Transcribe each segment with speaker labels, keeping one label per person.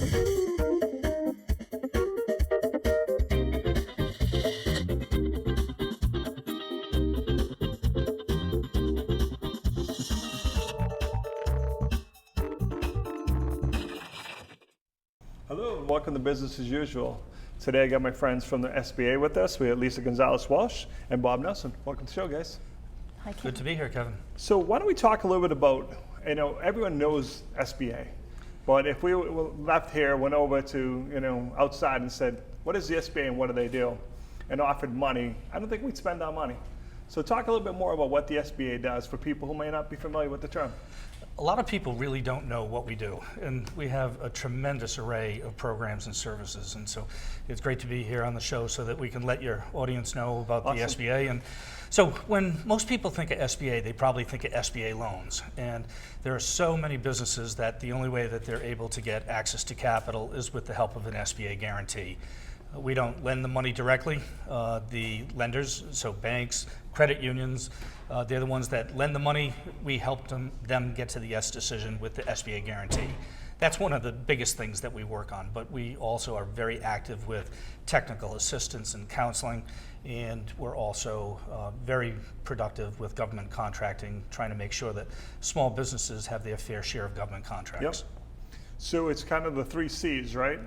Speaker 1: Hello, and welcome to Business as Usual. Today I got my friends from the SBA with us. We have Lisa Gonzalez-Walsh and Bob Nelson. Welcome to the show, guys.
Speaker 2: Hi, Kevin.
Speaker 3: Good to be here, Kevin.
Speaker 1: So why don't we talk a little bit about, everyone knows SBA, but if we left here, went over to, outside and said, what is the SBA and what do they do? And offered money, I don't think we'd spend our money. So talk a little bit more about what the SBA does for people who may not be familiar with the term.
Speaker 3: A lot of people really don't know what we do, and we have a tremendous array of programs and services, and so it's great to be here on the show so that we can let your audience know about the SBA. And so when most people think of SBA, they probably think of SBA loans, and there are so many businesses that the only way that they're able to get access to capital is with the help of an SBA guarantee. We don't lend the money directly. The lenders, so banks, credit unions, they're the ones that lend the money. We help them get to the yes decision with the SBA guarantee. That's one of the biggest things that we work on, but we also are very active with technical assistance and counseling, and we're also very productive with government contracting, trying to make sure that small businesses have their fair share of government contracts.
Speaker 1: Yep. So it's kind of the 3 C's, right?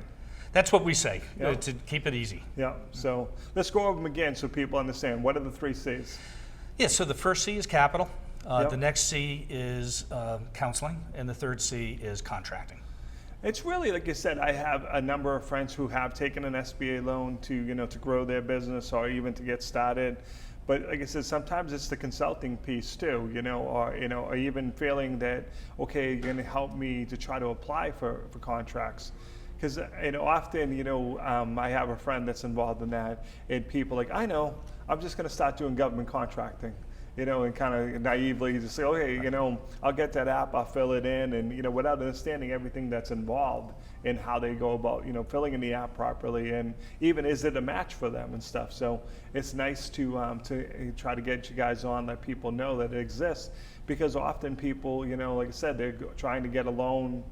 Speaker 3: That's what we say,
Speaker 1: Yep.
Speaker 3: to keep it easy.
Speaker 1: Yeah, so let's go over them again so people understand. What are the 3 C's?
Speaker 3: Yeah, so the first C is capital,
Speaker 1: Yep.
Speaker 3: the next C is counseling, and the third C is contracting.
Speaker 1: It's really, like you said, I have a number of friends who have taken an SBA loan to grow their business or even to get started. But like I said, sometimes it's the consulting piece too, or even feeling that, okay, you're going to help me to try to apply for contracts. Because often, I have a friend that's involved in that, and people like, I know, I'm just going to start doing government contracting, and kind of naively just say, okay, I'll get that app, I'll fill it in, and without understanding everything that's involved in how they go about, filling in the app properly, and even is it a match for them and stuff. So it's nice to try to get you guys on, let people know that it exists, because often people, like I said, they're trying to get a loan,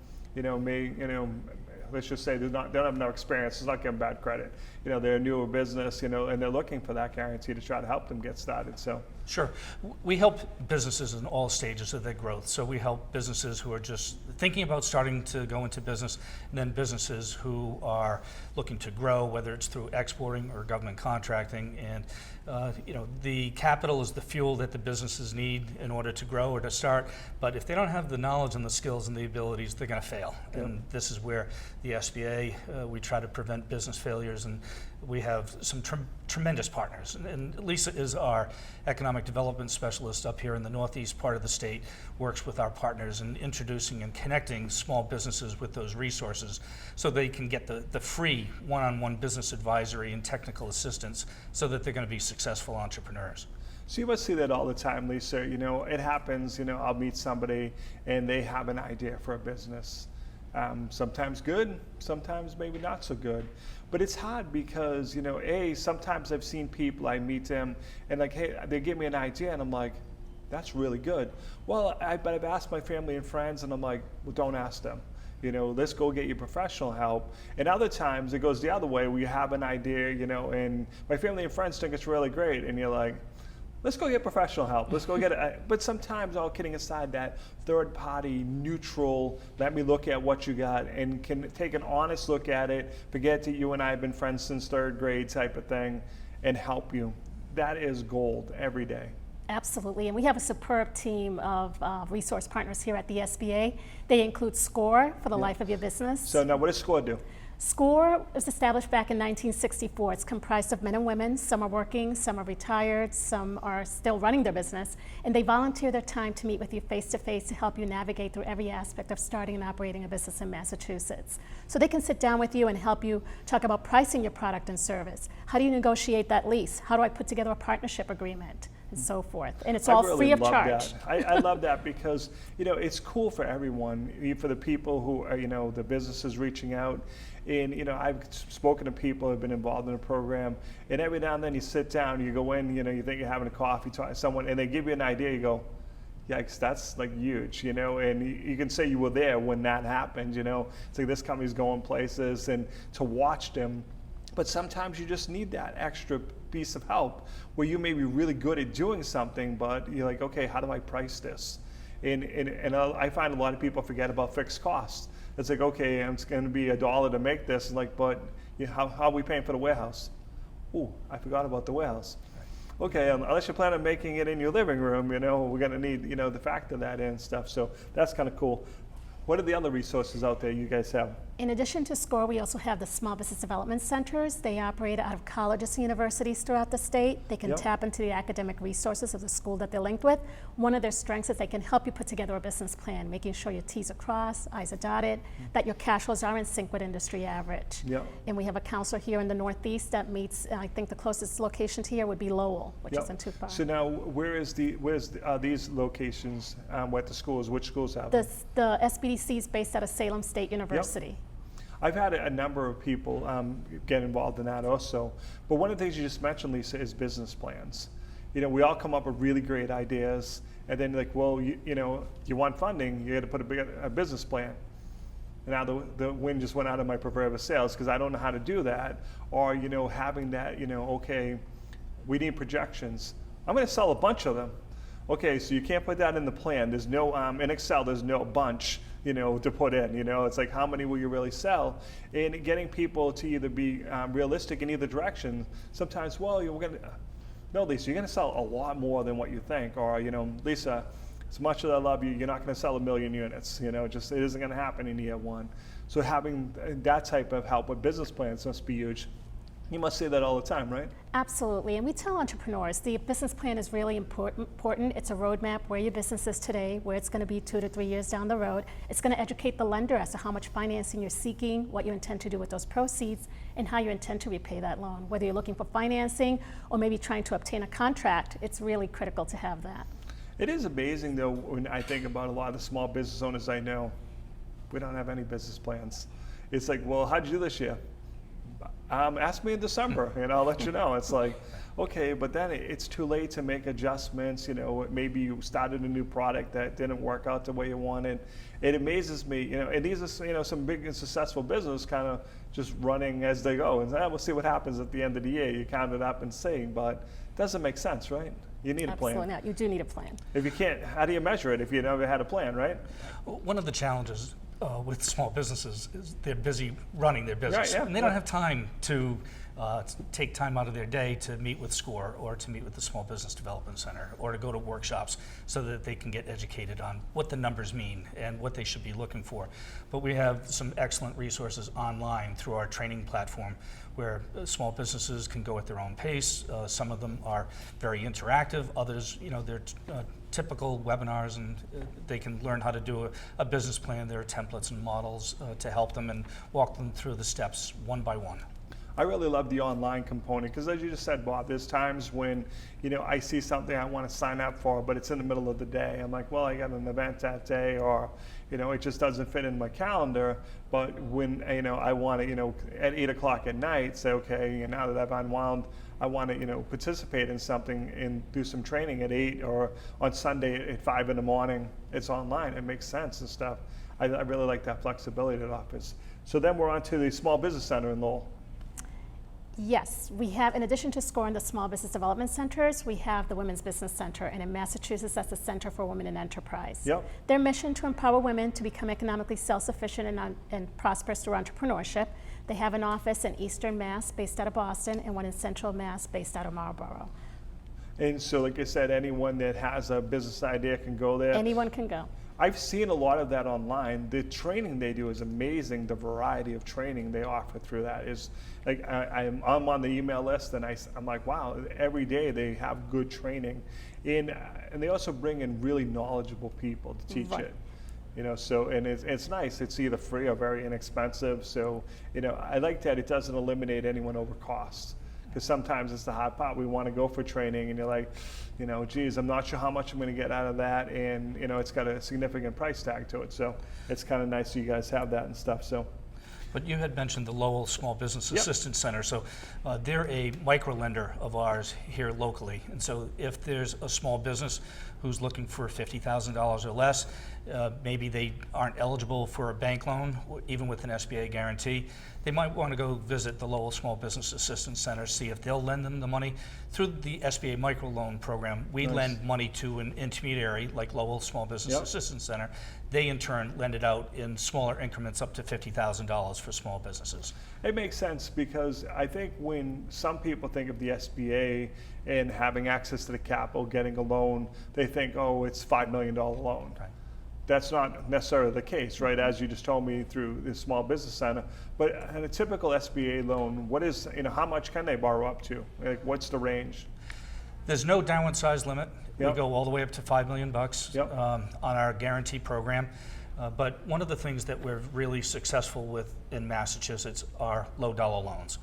Speaker 1: let's just say they don't have enough experience, it's not getting bad credit. They're a newer business, and they're looking for that guarantee to try to help them get started. So
Speaker 3: Sure. We help businesses in all stages of their growth. So we help businesses who are just thinking about starting to go into business, and then businesses who are looking to grow, whether it's through exporting or government contracting. And the capital is the fuel that the businesses need in order to grow or to start. But if they don't have the knowledge and the skills and the abilities, they're going to fail. Yep. And this is where the SBA, we try to prevent business failures, and we have some tremendous partners. And Lisa is our economic development specialist up here in the northeast part of the state, works with our partners in introducing and connecting small businesses with those resources so they can get the free one-on-one business advisory and technical assistance so that they're going to be successful entrepreneurs.
Speaker 1: So you must see that all the time, Lisa. It happens, I'll meet somebody and they have an idea for a business. Sometimes good, sometimes maybe not so good. But it's hard because, sometimes I've seen people, I meet them and like, hey, they give me an idea and I'm like, that's really good. Well, but I've asked my family and friends and I'm like, well, don't ask them. Let's go get you professional help. And other times it goes the other way where you have an idea, and my family and friends think it's really great. And you're like, let's go get professional help. Let's go get it. But sometimes, all kidding aside, that third party, neutral, let me look at what you got and can take an honest look at it, forget that you and I have been friends since 3rd grade type of thing, and help you. That is gold every day.
Speaker 2: Absolutely, and we have a superb team of resource partners here at the SBA. They include SCORE for the life of your business.
Speaker 1: So now what does SCORE do?
Speaker 2: SCORE was established back in 1964. It's comprised of men and women. Some are working, some are retired, some are still running their business, and they volunteer their time to meet with you face-to-face to help you navigate through every aspect of starting and operating a business in Massachusetts. So they can sit down with you and help you talk about pricing your product and service. How do you negotiate that lease? How do I put together a partnership agreement? And so forth. And it's all free of charge.
Speaker 1: I love that because, it's cool for everyone, for the people who are, the businesses reaching out. And, I've spoken to people who have been involved in a program, and every now and then you sit down, you go in, you think you're having a coffee, talk to someone, and they give you an idea, you go, Yikes, that's like huge, you know, and you can say you were there when that happened, you know. It's like this company's going places and to watch them, but sometimes you just need that extra piece of help where you may be really good at doing something, but you're like, okay, how do I price this? And I find a lot of people forget about fixed costs. It's like, okay, it's going to be $1 to make this, and like, but you know, how are we paying for the warehouse? Ooh, I forgot about the warehouse. Okay, unless you plan on making it in your living room, you know, we're going to need, you know, the factor that in and stuff. So that's kind of cool. What are the other resources out there you guys have?
Speaker 2: In addition to SCORE, we also have the Small Business Development Centers. They operate out of colleges and universities throughout the state. They can
Speaker 1: Yep.
Speaker 2: tap into the academic resources of the school that they're linked with. One of their strengths is they can help you put together a business plan, making sure your T's are crossed, I's are dotted, that your cash flows are in sync with industry average.
Speaker 1: Yep.
Speaker 2: And we have a counselor here in the Northeast that meets, I think the closest location to here would be Lowell, which
Speaker 1: Yep.
Speaker 2: isn't too far.
Speaker 1: So now, where's these locations? What the schools? Which schools have them?
Speaker 2: The SBDC is based out of Salem State University.
Speaker 1: I've had a number of people get involved in that also. But one of the things you just mentioned, Lisa, is business plans. You know, we all come up with really great ideas, and then like, well, you know, you want funding, you got to put a business plan. And now the wind just went out of my proverbial sails because I don't know how to do that. Or, you know, having that, you know, okay, we need projections. I'm going to sell a bunch of them. Okay, so you can't put that in the plan. There's no, in Excel, there's no bunch, you know, to put in, you know. It's like, how many will you really sell? And getting people to either be realistic in either direction. Sometimes, well, no, Lisa, you're going to sell a lot more than what you think. Or, you know, Lisa, as much as I love you, you're not going to sell 1 million units. You know, just it isn't going to happen in year one. So having that type of help with business plans must be huge. You must say that all the time, right?
Speaker 2: Absolutely, and we tell entrepreneurs the business plan is really important. It's a roadmap where your business is today, where it's going to be 2 to 3 years down the road. It's going to educate the lender as to how much financing you're seeking, what you intend to do with those proceeds, and how you intend to repay that loan. Whether you're looking for financing or maybe trying to obtain a contract, it's really critical to have that.
Speaker 1: It is amazing, though, when I think about a lot of the small business owners I know, we don't have any business plans. It's like, well, how'd you do this year? Ask me in December, and I'll let you know. It's like, okay, but then it's too late to make adjustments. You know, maybe you started a new product that didn't work out the way you wanted. It amazes me, you know, and these are, you know, some big and successful business kind of just running as they go. And we'll see what happens at the end of the year. You count it up and see, but it doesn't make sense, right? You need a plan.
Speaker 2: Absolutely not. You do need a plan.
Speaker 1: If you can't, how do you measure it if you never had a plan, right?
Speaker 3: One of the challenges with small businesses is they're busy running their business,
Speaker 1: Right, yeah,
Speaker 3: and they
Speaker 1: yeah.
Speaker 3: don't have time to take time out of their day to meet with SCORE or to meet with the Small Business Development Center or to go to workshops so that they can get educated on what the numbers mean and what they should be looking for. But we have some excellent resources online through our training platform where small businesses can go at their own pace. Some of them are very interactive, others, you know, they're typical webinars, and they can learn how to do a business plan. There are templates and models to help them and walk them through the steps one by one.
Speaker 1: I really love the online component because, as you just said, Bob, there's times when, you know, I see something I want to sign up for, but it's in the middle of the day. I'm like, well, I got an event that day, or, you know, it just doesn't fit in my calendar. But when, you know, I want to, you know, at 8 o'clock at night, say, okay, now that I've unwound, I want to, you know, participate in something and do some training at 8, or on Sunday at 5 in the morning. It's online. It makes sense and stuff. I really like that flexibility that it offers. So then we're on to the Small Business Center in Lowell.
Speaker 2: Yes, we have, in addition to SCORE and the Small Business Development Centers, we have the Women's Business Center, and in Massachusetts, that's the Center for Women in Enterprise.
Speaker 1: Yep.
Speaker 2: Their mission to empower women to become economically self-sufficient and prosperous through entrepreneurship. They have an office in Eastern Mass, based out of Boston, and one in Central Mass, based out of Marlborough.
Speaker 1: And so, like I said, anyone that has a business idea can go there.
Speaker 2: Anyone can go.
Speaker 1: I've seen a lot of that online. The training they do is amazing. The variety of training they offer through that is like I'm on the email list, and I'm like, wow, every day they have good training, and they also bring in really knowledgeable people to teach
Speaker 2: Right.
Speaker 1: it. You know, so, and it's nice. It's either free or very inexpensive. So, you know, I like that it doesn't eliminate anyone over cost. Because sometimes it's the hard part. We want to go for training, and you're like, you know, geez, I'm not sure how much I'm going to get out of that, and you know, it's got a significant price tag to it. So it's kind of nice you guys have that and stuff. So.
Speaker 3: But you had mentioned the Lowell Small Business
Speaker 1: Yep.
Speaker 3: Assistance Center. So they're a micro lender of ours here locally. And so if there's a small business who's looking for $50,000 or less. Maybe they aren't eligible for a bank loan, even with an SBA guarantee. They might want to go visit the Lowell Small Business Assistance Center, see if they'll lend them the money. Through the SBA microloan program, we
Speaker 1: Nice.
Speaker 3: lend money to an intermediary like Lowell Small Business
Speaker 1: Yep.
Speaker 3: Assistance Center. They in turn lend it out in smaller increments up to $50,000 for small businesses.
Speaker 1: It makes sense because I think when some people think of the SBA and having access to the capital, getting a loan, they think, oh, it's $5 million loan.
Speaker 3: Right.
Speaker 1: That's not necessarily the case, right? As you just told me through the Small Business Center. But in a typical SBA loan, what is, how much can they borrow up to? Like, what's the range?
Speaker 3: There's no downward size limit.
Speaker 1: Yep.
Speaker 3: We go all the way up to $5 million
Speaker 1: Yep.
Speaker 3: on our guarantee program. But one of the things that we're really successful with in Massachusetts are low dollar loans.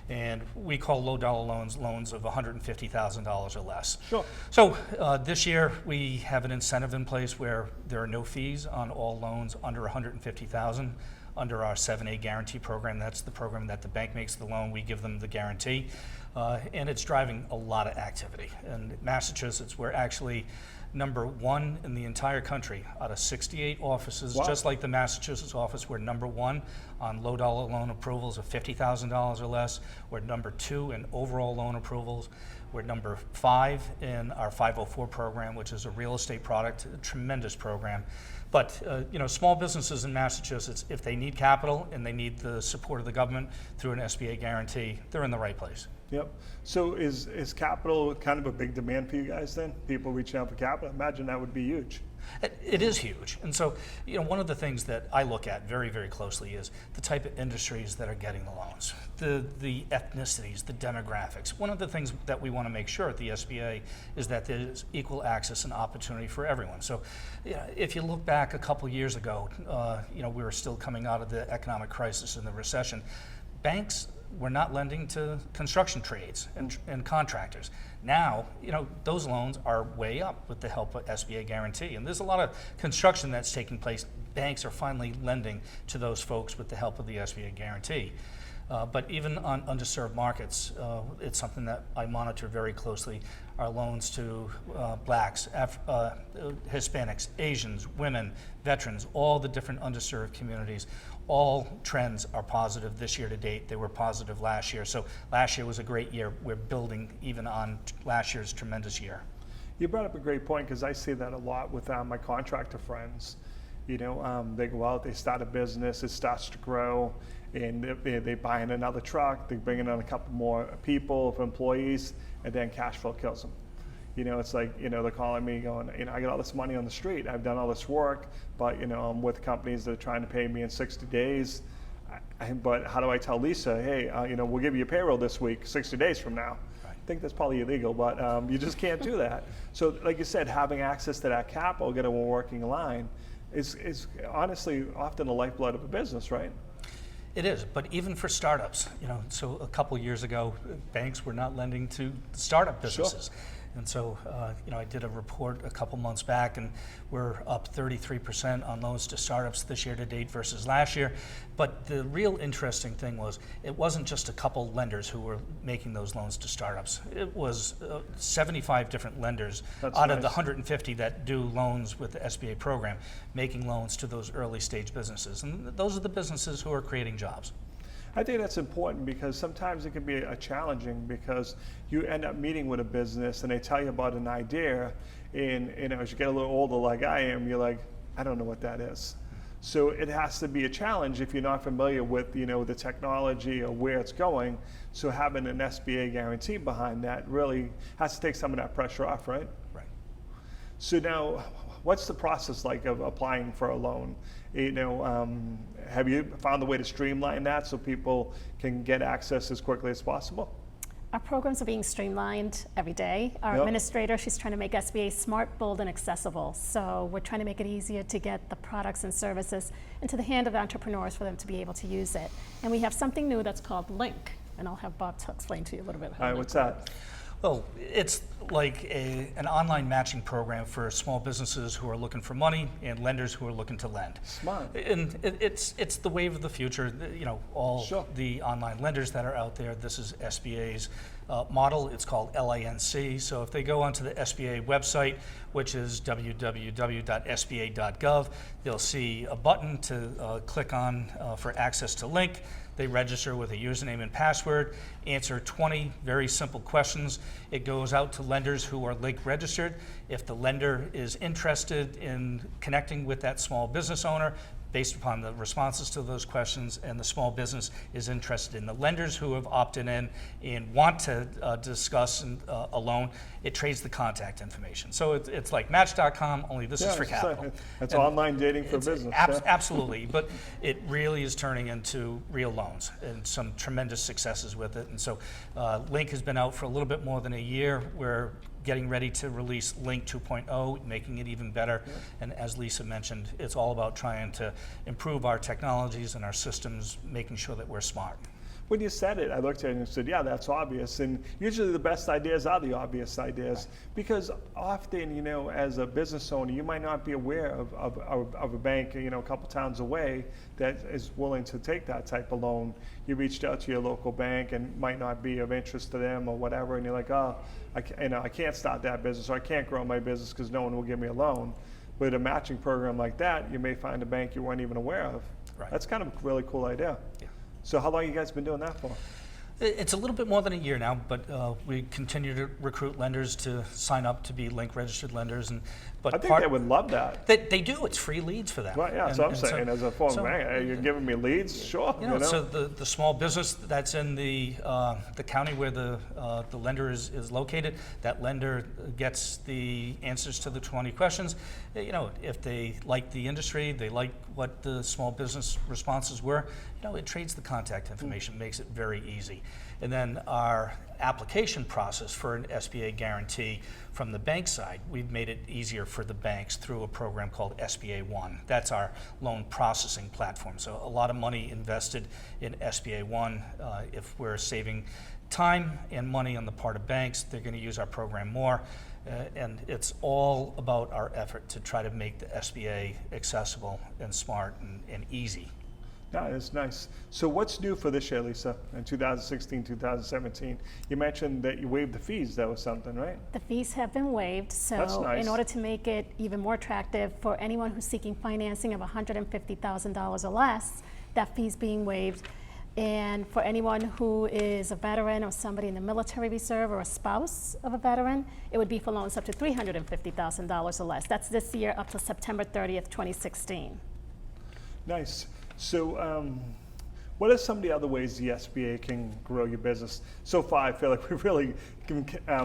Speaker 3: And we call low dollar loans loans of $150,000 or less.
Speaker 1: Sure.
Speaker 3: So this year we have an incentive in place where there are no fees on all loans under $150,000 under our 7A guarantee program. That's the program that the bank makes the loan, we give them the guarantee. And it's driving a lot of activity. In Massachusetts, we're actually #1 in the entire country out of 68 offices.
Speaker 1: Wow.
Speaker 3: Just like the Massachusetts office, we're #1 on low dollar loan approvals of $50,000 or less. We're #2 in overall loan approvals. We're #5 in our 504 program, which is a real estate product, a tremendous program. But small businesses in Massachusetts, if they need capital and they need the support of the government through an SBA guarantee, they're in the right place.
Speaker 1: Yep. So is capital kind of a big demand for you guys then? People reaching out for capital? Imagine that would be huge.
Speaker 3: It is huge. And so, one of the things that I look at very, very closely is the type of industries that are getting the loans, the ethnicities, the demographics. One of the things that we want to make sure at the SBA is that there's equal access and opportunity for everyone. So, if you look back a couple years ago, we were still coming out of the economic crisis and the recession. Banks were not lending to construction trades and contractors. Now, those loans are way up with the help of SBA guarantee. And there's a lot of construction that's taking place. Banks are finally lending to those folks with the help of the SBA guarantee. But even on underserved markets, it's something that I monitor very closely. Our loans to blacks, Hispanics, Asians, women, veterans, all the different underserved communities, all trends are positive this year to date. They were positive last year. So last year was a great year. We're building even on last year's tremendous year.
Speaker 1: You brought up a great point because I see that a lot with my contractor friends. They go out, they start a business, it starts to grow, and they buy in another truck, they bring in a couple more people, employees, and then cash flow kills them. It's like, they're calling me going, I got all this money on the street, I've done all this work, but, I'm with companies that are trying to pay me in 60 days. But how do I tell Lisa, hey, we'll give you a payroll this week, 60 days from now?
Speaker 3: Right.
Speaker 1: I think that's probably illegal, but you just can't do that. So like you said, having access to that capital, get a working line, is honestly often the lifeblood of a business, right?
Speaker 3: It is, but even for startups, so a couple years ago, banks were not lending to startup businesses.
Speaker 1: Sure.
Speaker 3: And so, I did a report a couple months back, and we're up 33% on loans to startups this year to date versus last year. But the real interesting thing was, it wasn't just a couple lenders who were making those loans to startups. It was 75 different lenders
Speaker 1: That's
Speaker 3: out of
Speaker 1: nice.
Speaker 3: the 150 that do loans with the SBA program, making loans to those early stage businesses. And those are the businesses who are creating jobs.
Speaker 1: I think that's important because sometimes it can be challenging because you end up meeting with a business and they tell you about an idea, and as you get a little older like I am, you're like, I don't know what that is. So it has to be a challenge if you're not familiar with the technology or where it's going. So having an SBA guarantee behind that really has to take some of that pressure off, right?
Speaker 3: Right.
Speaker 1: So now, what's the process like of applying for a loan? Have you found a way to streamline that so people can get access as quickly as possible?
Speaker 2: Our programs are being streamlined every day. Our
Speaker 1: Yep.
Speaker 2: administrator, she's trying to make SBA smart, bold, and accessible. So we're trying to make it easier to get the products and services into the hand of entrepreneurs for them to be able to use it. And we have something new that's called Link, and I'll have Bob explain to you a little bit.
Speaker 1: All right, what's that?
Speaker 3: Well, it's like an online matching program for small businesses who are looking for money and lenders who are looking to lend.
Speaker 1: Smart.
Speaker 3: And it's the wave of the future. You know, all
Speaker 1: Sure.
Speaker 3: the online lenders that are out there. This is SBA's model. It's called LINC. So if they go onto the SBA website, which is www.sba.gov, they'll see a button to click on for access to Link. They register with a username and password, answer 20 very simple questions. It goes out to lenders who are Link registered. If the lender is interested in connecting with that small business owner, based upon the responses to those questions, and the small business is interested in the lenders who have opted in and want to discuss a loan, it trades the contact information. So it's like Match.com, only this is for
Speaker 1: it's
Speaker 3: capital.
Speaker 1: That's
Speaker 3: And
Speaker 1: online dating for business. Yeah.
Speaker 3: Absolutely, but it really is turning into real loans and some tremendous successes with it. And so Link has been out for a little bit more than a year. We're getting ready to release Link 2.0, making it even better.
Speaker 1: Yeah.
Speaker 3: And as Lisa mentioned, it's all about trying to improve our technologies and our systems, making sure that we're smart.
Speaker 1: When you said it, I looked at it and said, yeah, that's obvious. And usually the best ideas are the obvious ideas. Because often, you know, as a business owner, you might not be aware of a bank, you know, a couple towns away that is willing to take that type of loan. You reached out to your local bank and might not be of interest to them or whatever. And you're like, oh, I can't start that business, or I can't grow my business because no one will give me a loan. With a matching program like that, you may find a bank you weren't even aware of.
Speaker 3: Right.
Speaker 1: That's kind of a really cool idea.
Speaker 3: Yeah.
Speaker 1: So how long you guys been doing that for?
Speaker 3: It's a little bit more than a year now, but we continue to recruit lenders to sign up to be Link registered lenders. But
Speaker 1: I think they would love that.
Speaker 3: They do. It's free leads for them.
Speaker 1: Well, yeah, that's what I'm saying. As a former bank, you're giving me leads, sure.
Speaker 3: You know, so the small business that's in the county where the lender is located, that lender gets the answers to the 20 questions. You know, if they like the industry, they like what the small business responses were, you know, it trades the contact information, makes it very easy. And then our application process for an SBA guarantee from the bank side, we've made it easier for the banks through a program called SBA One. That's our loan processing platform. So a lot of money invested in SBA One. If we're saving time and money on the part of banks, they're going to use our program more. And it's all about our effort to try to make the SBA accessible and smart and easy.
Speaker 1: Yeah, it's nice. So what's new for this year, Lisa, in 2016, 2017? You mentioned that you waived the fees. That was something, right?
Speaker 2: The fees have been waived,
Speaker 1: That's
Speaker 2: so
Speaker 1: nice.
Speaker 2: in order to make it even more attractive for anyone who's seeking financing of $150,000 or less, that fee's being waived. And for anyone who is a veteran or somebody in the military reserve or a spouse of a veteran, it would be for loans up to $350,000 or less. That's this year up to September 30th, 2016.
Speaker 1: Nice. So what are some of the other ways the SBA can grow your business? So far, I feel like we're really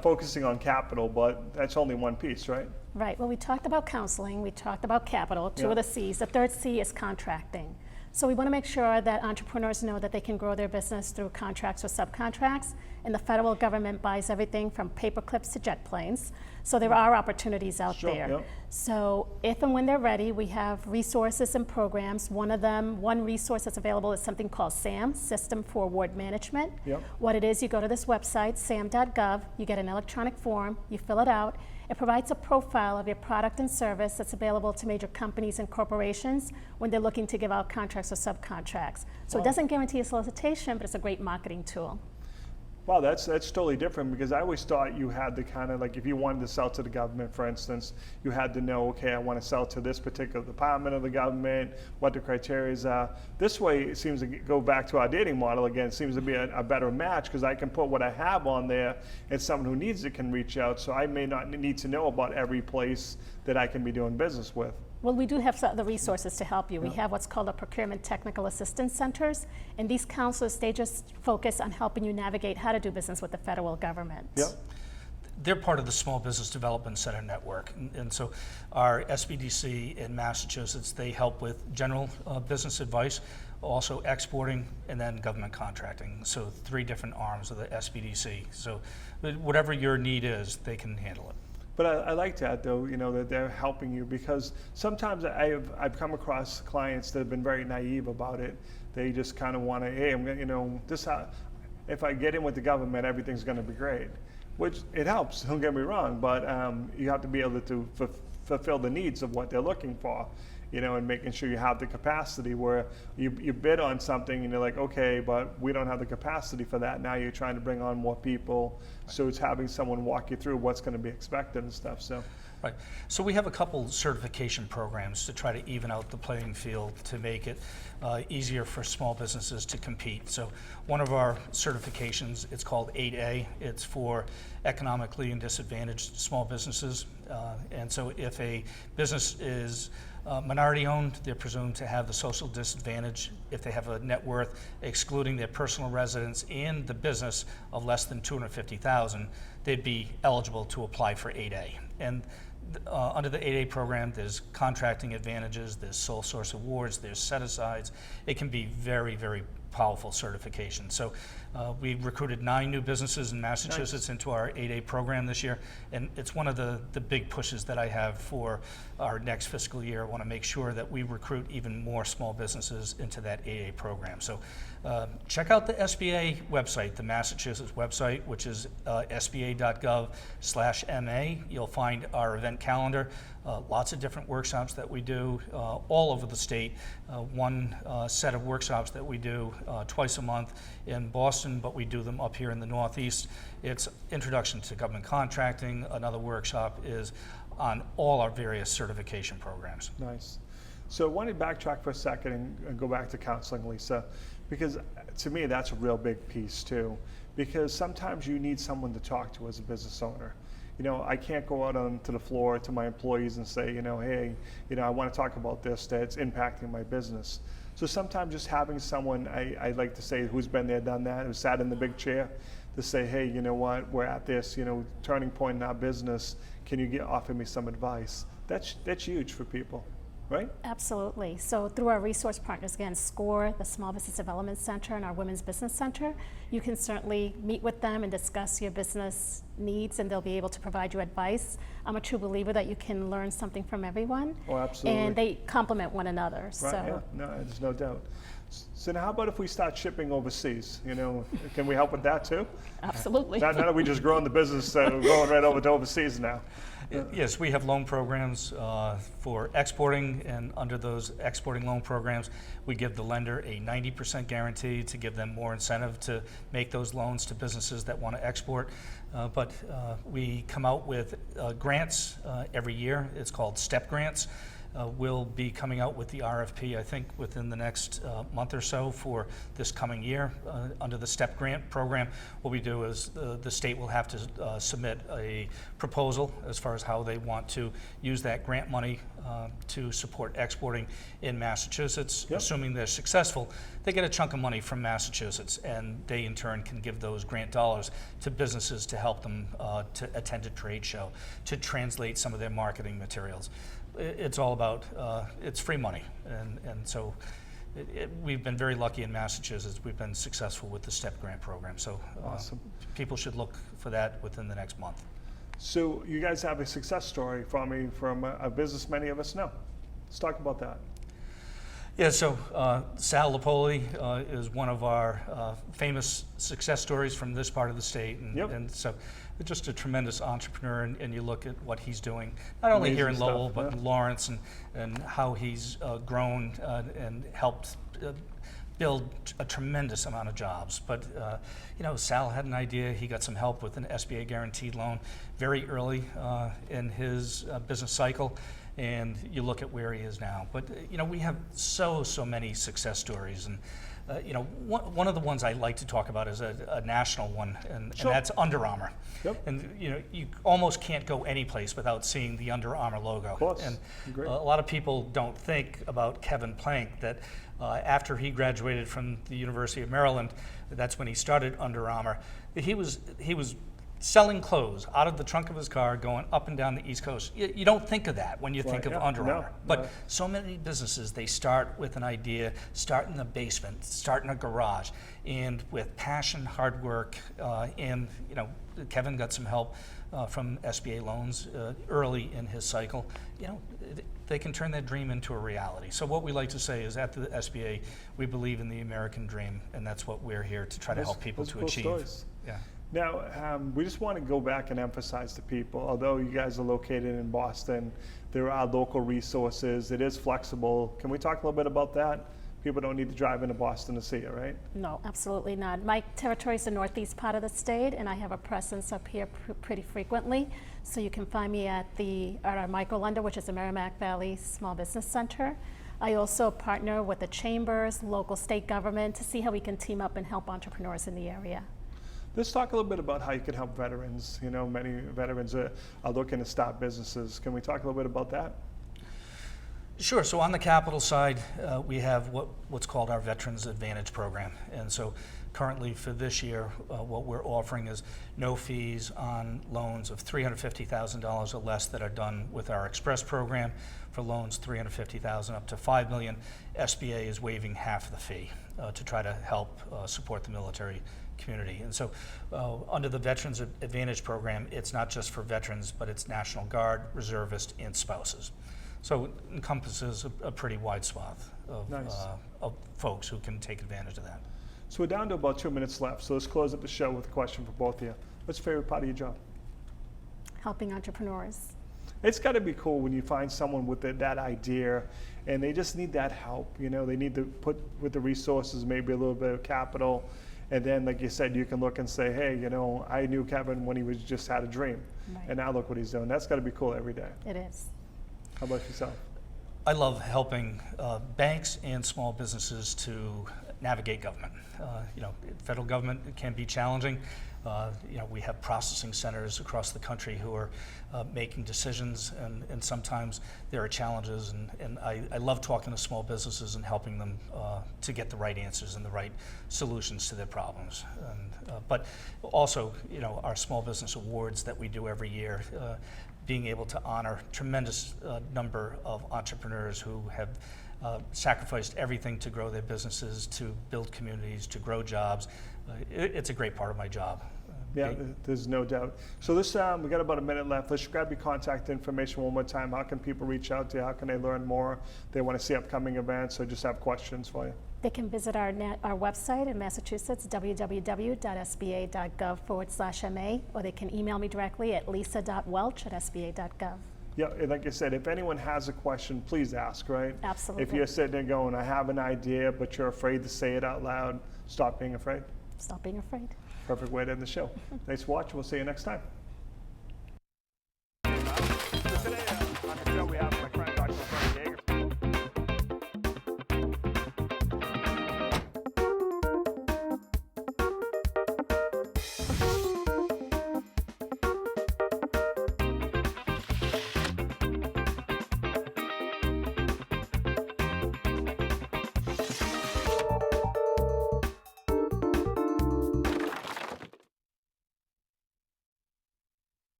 Speaker 1: focusing on capital, but that's only one piece, right?
Speaker 2: Right. Well, we talked about counseling. We talked about capital, two of the C's. The third C is contracting. So we want to make sure that entrepreneurs know that they can grow their business through contracts or subcontracts. And the federal government buys everything from paper clips to jet planes. So there are opportunities out there.
Speaker 1: Yep.
Speaker 2: So if and when they're ready, we have resources and programs. One resource that's available is something called SAM, System for Award Management.
Speaker 1: Yep.
Speaker 2: What it is, you go to this website, sam.gov, you get an electronic form, you fill it out. It provides a profile of your product and service that's available to major companies and corporations when they're looking to give out contracts or subcontracts. So it doesn't guarantee a solicitation, but it's a great marketing tool.
Speaker 1: Wow, that's totally different, because I always thought you had to kind of, like, if you wanted to sell to the government, for instance, you had to know, okay, I want to sell to this particular department of the government, what the criteria are. This way, it seems to go back to our dating model again. It seems to be a better match, because I can put what I have on there, and someone who needs it can reach out. So I may not need to know about every place that I can be doing business with.
Speaker 2: Well, we do have the resources to help you. We have what's called a procurement technical assistance centers, and these counselors, they just focus on helping you navigate how to do business with the federal government.
Speaker 1: Yep.
Speaker 3: They're part of the Small Business Development Center network. And so our SBDC in Massachusetts, they help with general business advice, also exporting, and then government contracting. So 3 different arms of the SBDC. So whatever your need is, they can handle it.
Speaker 1: But I like that, though, you know, that they're helping you, because sometimes I've come across clients that have been very naive about it. They just kind of want to, hey, I'm gonna, you know, if I get in with the government, everything's going to be great. which it helps, don't get me wrong, but you have to be able to fulfill the needs of what they're looking for, you know, and making sure you have the capacity where you bid on something and you're like, okay, but we don't have the capacity for that. Now you're trying to bring on more people. So it's having someone walk you through what's going to be expected and stuff. So.
Speaker 3: Right. So we have a couple certification programs to try to even out the playing field to make it easier for small businesses to compete. So one of our certifications, it's called 8A. It's for economically and disadvantaged small businesses. And so if a business is minority owned, they're presumed to have the social disadvantage. If they have a net worth excluding their personal residence and the business of less than $250,000, they'd be eligible to apply for 8A. And under the 8A program, there's contracting advantages, there's sole source awards, there's set-asides. It can be very, very powerful certification. So we recruited 9 new businesses in Massachusetts into our 8A program this year, and it's one of the big pushes that I have for our next fiscal year. I want to make sure that we recruit even more small businesses into that 8A program. So check out the SBA website, the Massachusetts website, which is sba.gov/MA. You'll find our event calendar, lots of different workshops that we do all over the state. One set of workshops that we do twice a month in Boston, but we do them up here in the Northeast. It's Introduction to Government Contracting. Another workshop is on all our various certification programs.
Speaker 1: Nice. So I want to backtrack for a second and go back to counseling, Lisa, because to me that's a real big piece too, because sometimes you need someone to talk to as a business owner. You know, I can't go out onto the floor to my employees and say, you know, hey, you know, I want to talk about this that's impacting my business. So sometimes just having someone, I like to say, who's been there, done that, who sat in the big chair, to say, hey, you know what, we're at this, you know, turning point in our business. Can you offer me some advice? That's huge for people, right?
Speaker 2: Absolutely. So through our resource partners, again, SCORE, the Small Business Development Center, and our Women's Business Center, you can certainly meet with them and discuss your business needs, and they'll be able to provide you advice. I'm a true believer that you can learn something from everyone.
Speaker 1: Oh, absolutely.
Speaker 2: And they complement one another.
Speaker 1: Right,
Speaker 2: So.
Speaker 1: yeah, no, there's no doubt. So now how about if we start shipping overseas? You know, can we help with that too?
Speaker 2: Absolutely.
Speaker 1: Now that we just grown the business, we're going right over to overseas now.
Speaker 3: Yes, we have loan programs for exporting, and under those exporting loan programs, we give the lender a 90% guarantee to give them more incentive to make those loans to businesses that want to export. But we come out with grants every year. It's called STEP grants. We'll be coming out with the RFP, I think, within the next month or so for this coming year. Under the STEP grant program, what we do is the state will have to submit a proposal as far as how they want to use that grant money to support exporting in Massachusetts.
Speaker 1: Yep.
Speaker 3: Assuming they're successful, they get a chunk of money from Massachusetts, and they in turn can give those grant dollars to businesses to help them to attend a trade show, to translate some of their marketing materials. It's all about, it's free money, and so we've been very lucky in Massachusetts. We've been successful with the STEP grant program, so
Speaker 1: Awesome.
Speaker 3: people should look for that within the next month.
Speaker 1: So you guys have a success story for me from a business many of us know. Let's talk about that.
Speaker 3: Yeah, so Sal Lipoli is one of our famous success stories from this part of the state, and,
Speaker 1: Yep.
Speaker 3: and so just a tremendous entrepreneur, and you look at what he's doing, not only here in
Speaker 1: Amazing
Speaker 3: Lowell,
Speaker 1: stuff,
Speaker 3: but
Speaker 1: yeah.
Speaker 3: in Lawrence, and how he's grown and helped build a tremendous amount of jobs. But you know, Sal had an idea. He got some help with an SBA guaranteed loan very early in his business cycle, and you look at where he is now. But you know, we have so many success stories, and you know, one of the ones I like to talk about is a national one, and that's Under Armour.
Speaker 1: Yep.
Speaker 3: And you know, you almost can't go any place without seeing the Under Armour logo.
Speaker 1: Of course.
Speaker 3: And
Speaker 1: Great.
Speaker 3: a lot of people don't think about Kevin Plank, that after he graduated from the University of Maryland, that's when he started Under Armour. He was selling clothes out of the trunk of his car going up and down the East Coast. You don't think of that when you think of
Speaker 1: yeah,
Speaker 3: Under
Speaker 1: no,
Speaker 3: Armour. But
Speaker 1: no.
Speaker 3: so many businesses, they start with an idea, start in the basement, start in a garage, and with passion, hard work, and you know, Kevin got some help from SBA loans early in his cycle. You know, they can turn that dream into a reality. So what we like to say is, at the SBA, we believe in the American dream, and that's what we're here to try to help people
Speaker 1: Those
Speaker 3: to
Speaker 1: cool
Speaker 3: achieve.
Speaker 1: stories.
Speaker 3: Yeah.
Speaker 1: Now, we just want to go back and emphasize to people, although you guys are located in Boston, there are local resources. It is flexible. Can we talk a little bit about that? People don't need to drive into Boston to see it, right?
Speaker 2: No, absolutely not. My territory is the northeast part of the state, and I have a presence up here pretty frequently. So you can find me at our microlender, which is the Merrimack Valley Small Business Center. I also partner with the chambers, local state government, to see how we can team up and help entrepreneurs in the area.
Speaker 1: Let's talk a little bit about how you can help veterans. You know, many veterans are looking to start businesses. Can we talk a little bit about that?
Speaker 3: Sure. So on the capital side, we have what's called our Veterans Advantage program. And so currently for this year, what we're offering is no fees on loans of $350,000 or less that are done with our Express program. For loans $350,000 up to $5 million, SBA is waiving half of the fee to try to help support the military community. And so under the Veterans Advantage program, it's not just for veterans, but it's National Guard, reservists, and spouses. So it encompasses a pretty wide swath of,
Speaker 1: Nice.
Speaker 3: Of folks who can take advantage of that.
Speaker 1: So we're down to about 2 minutes left. So let's close up the show with a question for both of you. What's your favorite part of your job?
Speaker 2: Helping entrepreneurs.
Speaker 1: It's got to be cool when you find someone with that idea and they just need that help. You know, they need to put with the resources, maybe a little bit of capital. And then, like you said, you can look and say, hey, you know, I knew Kevin when he was just had a dream.
Speaker 2: Right.
Speaker 1: And now look what he's doing. That's got to be cool every day.
Speaker 2: It is.
Speaker 1: How about yourself?
Speaker 3: I love helping banks and small businesses to navigate government. You know, federal government can be challenging. You know, we have processing centers across the country who are making decisions, and sometimes there are challenges. And I love talking to small businesses and helping them to get the right answers and the right solutions to their problems. And, but also, you know, our small business awards that we do every year. Being able to honor tremendous number of entrepreneurs who have sacrificed everything to grow their businesses, to build communities, to grow jobs. It's a great part of my job.
Speaker 1: Yeah, there's no doubt. So this we got about a minute left. Let's grab your contact information one more time. How can people reach out to you? How can they learn more? They want to see upcoming events or just have questions for you.
Speaker 2: They can visit our website in Massachusetts, www.sba.gov/MA, or they can email me directly at lisa.welch@sba.gov.
Speaker 1: Yeah, and like I said, if anyone has a question, please ask, right?
Speaker 2: Absolutely.
Speaker 1: If you're sitting there going, I have an idea, but you're afraid to say it out loud, stop being afraid.
Speaker 2: Stop being afraid.
Speaker 1: Perfect way to end the show. Thanks for watching. We'll see you next time.